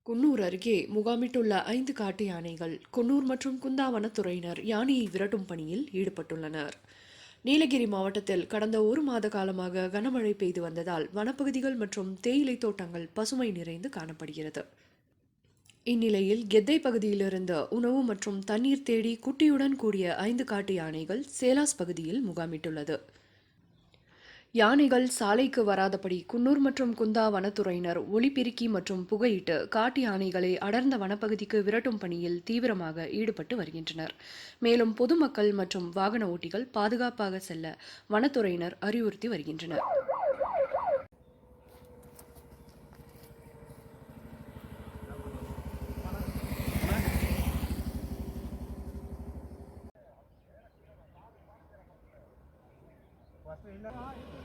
குன்னூர் அருகே முகாமிட்டுள்ள 5 காட்டு யானைகள். குன்னூர் மற்றும் குந்தா வனத்துறையினர் யானையை விரட்டும் பணியில் ஈடுபட்டுள்ளனர். நீலகிரி மாவட்டத்தில் கடந்த 1 மாத காலமாக கனமழை பெய்து வந்ததால் வனப்பகுதிகள் மற்றும் தேயிலை தோட்டங்கள் பசுமை நிறைந்து காணப்படுகிறது. இந்நிலையில் கெத்தை பகுதியிலிருந்து உணவு மற்றும் தண்ணீர் தேடி குட்டியுடன் கூடிய 5 காட்டு யானைகள் சேலாஸ் பகுதியில் முகாமிட்டுள்ளது. யானைகள் சாலைக்கு வராதபடி குன்னூர் மற்றும் குந்தா வனத்துறையினர் ஒலிபெருக்கி மற்றும் புகையிட்டு காட்டு யானைகளை அடர்ந்த வனப்பகுதிக்கு விரட்டும் பணியில் தீவிரமாக ஈடுபட்டு வருகின்றனர். மேலும் பொதுமக்கள் மற்றும் வாகன ஓட்டிகள் பாதுகாப்பாக செல்ல வனத்துறையினர் அறிவுறுத்தி வருகின்றனர். Waktu ini